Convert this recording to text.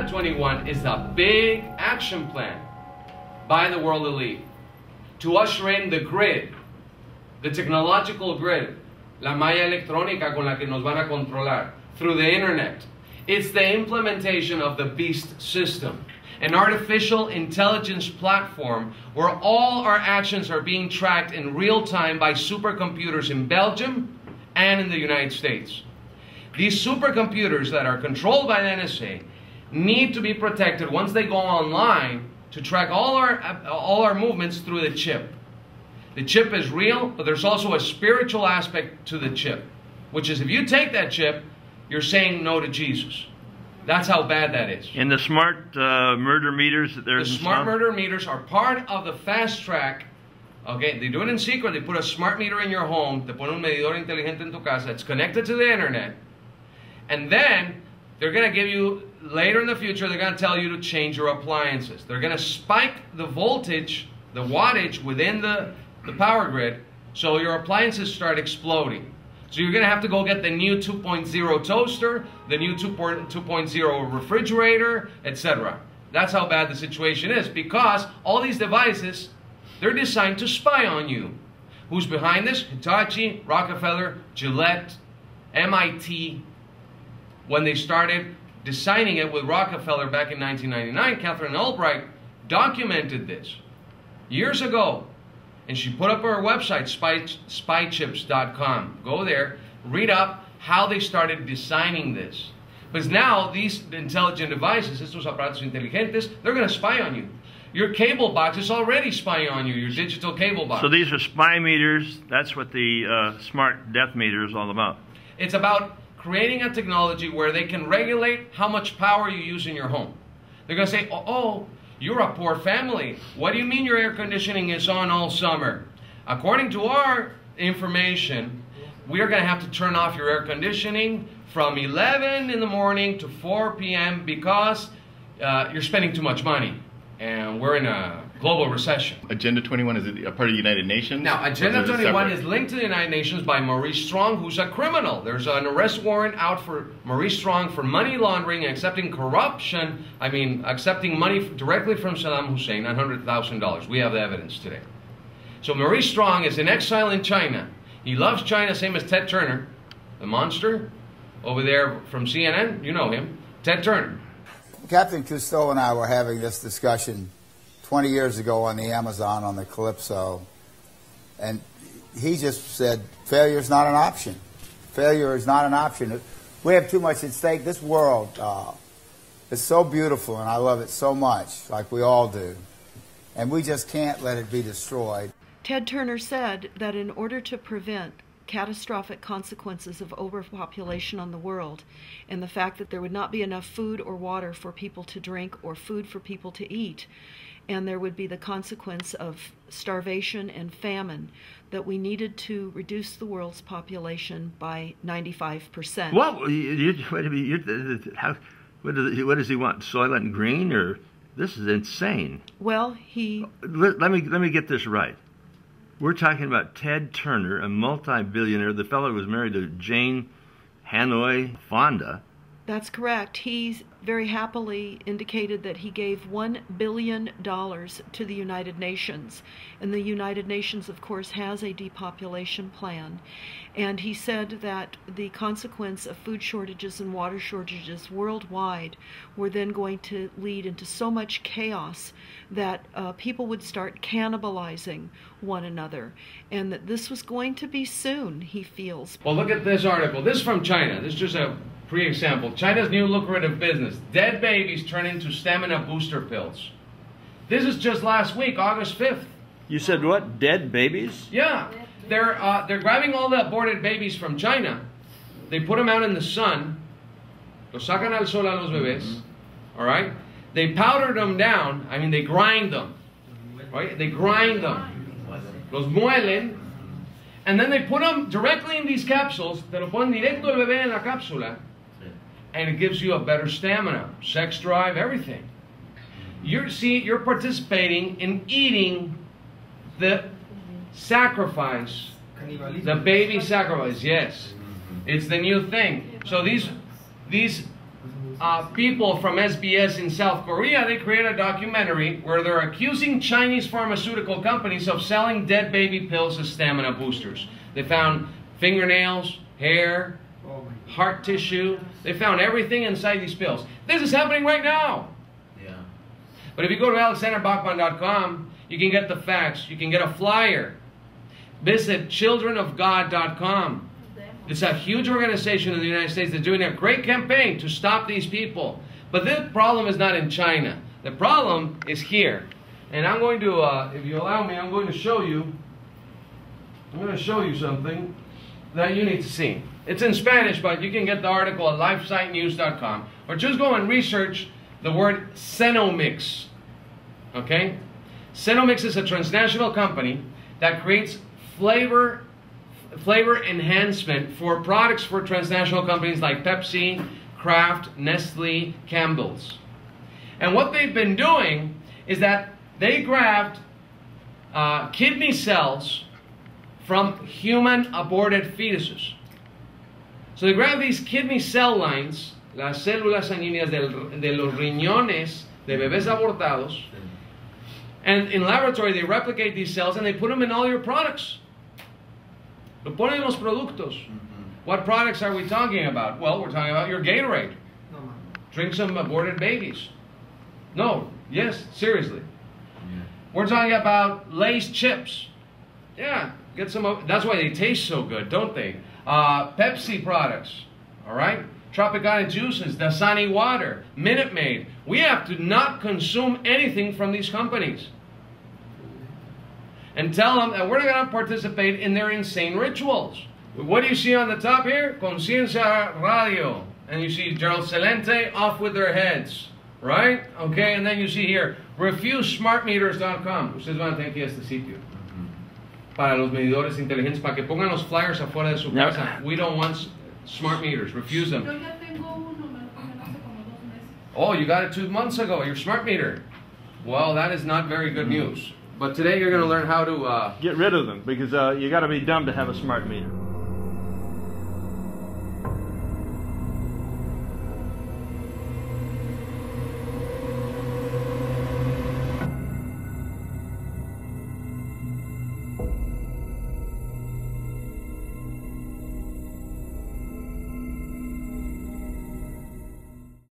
Agenda 21 is a big action plan by the world elite to usher in the grid, the technological grid, la malla electrónica con la que nos van a controlar, through the internet. It's the implementation of the BEAST system, an artificial intelligence platform where all our actions are being tracked in real time by supercomputers in Belgium and in the United States. These supercomputers that are controlled by the NSA need to be protected once they go online to track all our movements through the chip. The chip is real, but there's also a spiritual aspect to the chip, which is if you take that chip, you're saying no to Jesus. That's how bad that is. And the smart murder meters that there's the smart murder meters are part of the fast track. Okay, they do it in secret. They put a smart meter in your home. Te pone un medidor inteligente en tu casa. It's connected to the internet. And then they're going to give you, later in the future, they're going to tell you to change your appliances. They're going to spike the voltage, the wattage within the power grid, so your appliances start exploding. So you're going to have to go get the new 2.0 toaster, the new 2.0 refrigerator, etc. That's how bad the situation is, because all these devices, they're designed to spy on you. Who's behind this? Hitachi, Rockefeller, Gillette, MIT. When they started designing it with Rockefeller back in 1999, Catherine Albright documented this years ago. And she put up her website, spychips.com. Go there, read up how they started designing this. Because now these intelligent devices, estos aparatos inteligentes, they're going to spy on you. Your cable box is already spying on you, your digital cable box. So these are spy meters. That's what the smart death meter is all about. It's about creating a technology where they can regulate how much power you use in your home. They're going to say, oh, you're a poor family. What do you mean your air conditioning is on all summer? According to our information, we are going to have to turn off your air conditioning from 11 in the morning to 4 p.m. because you're spending too much money. And we're in a global recession. Agenda 21, is it a part of the United Nations? Now, Agenda 21 is linked to the United Nations by Maurice Strong, who's a criminal. There's an arrest warrant out for Maurice Strong for money laundering, accepting corruption, accepting money directly from Saddam Hussein, $900,000. We have the evidence today. So Maurice Strong is in exile in China. He loves China, same as Ted Turner, the monster over there from CNN. You know him, Ted Turner. Captain Cousteau and I were having this discussion 20 years ago on the Amazon on the Calypso, and he just said failure is not an option. Failure is not an option. We have too much at stake. This world is so beautiful, and I love it so much, like we all do, and we just can't let it be destroyed. Ted Turner said that in order to prevent catastrophic consequences of overpopulation on the world and the fact that there would not be enough food or water for people to drink or food for people to eat, and there would be the consequence of starvation and famine, that we needed to reduce the world's population by 95%. What? What does he want? Soylent Green? Or this is insane. Well, let me get this right. We're talking about Ted Turner, a multi-billionaire. The fellow was married to Jane Hanoi Fonda. That's correct. He very happily indicated that he gave $1 billion to the United Nations. And the United Nations, of course, has a depopulation plan. And he said that the consequence of food shortages and water shortages worldwide were then going to lead into so much chaos that people would start cannibalizing one another. And that this was going to be soon, he feels. Well, look at this article. This is from China. This is just a pre-example. China's new lucrative business. Dead babies turn into stamina booster pills. This is just last week, August 5th. You said what? Dead babies? Yeah. They're grabbing all the aborted babies from China. They put them out in the sun. Los sacan al sol a los bebés. All right? They powder them down. I mean, they grind them. Right? They grind them. Los muelen. And then they put them directly in these capsules. Te lo ponen directo el bebé en la cápsula. And it gives you a better stamina, sex drive, everything. You're participating in eating the sacrifice, the baby sacrifice. Yes, it's the new thing. So these people from SBS in South Korea, they created a documentary where they're accusing Chinese pharmaceutical companies of selling dead baby pills as stamina boosters. They found fingernails, hair, heart tissue. They found everything inside these pills. This is happening right now. Yeah. But if you go to alexanderbachman.com, you can get the facts. You can get a flyer. Visit childrenofgod.com. It's a huge organization in the United States that's doing a great campaign to stop these people. But the problem is not in China. The problem is here. And I'm going to, if you allow me, I'm going to show you. I'm going to show you something that you need to see. It's in Spanish, but you can get the article at lifesitenews.com. Or just go and research the word Cenomix. Okay? Cenomix is a transnational company that creates flavor enhancement for products for transnational companies like Pepsi, Kraft, Nestle, Campbell's. And what they've been doing is that they grabbed kidney cells from human aborted fetuses. So they grab these kidney cell lines, las células sanguíneas de los riñones de bebés abortados, and in laboratory they replicate these cells and they put them in all your products. Lo ponen en los productos. What products are we talking about? Well, we're talking about your Gatorade. Drink some aborted babies. No, yes, seriously. Yeah. We're talking about Lay's chips. Yeah, get some. That's why they taste so good, don't they? Pepsi products, all right? Tropicana juices, Dasani water, Minute Maid. We have to not consume anything from these companies. And tell them that we're not going to participate in their insane rituals. What do you see on the top here? Conciencia Radio. And you see Gerald Celente off with their heads. Right? Okay, and then you see here, refusesmartmeters.com. Ustedes van a tener que ir a este sitio. Para los medidores inteligentes, para que pongan los flyers afuera de su casa. We don't want smart meters. Refuse them. Yo ya tengo uno, me lo ponen hace como 2 meses. Oh, you got it 2 months ago, your smart meter. Well, that is not very good news. But today you're going to learn how to... Get rid of them, because you got to be dumb to have a smart meter.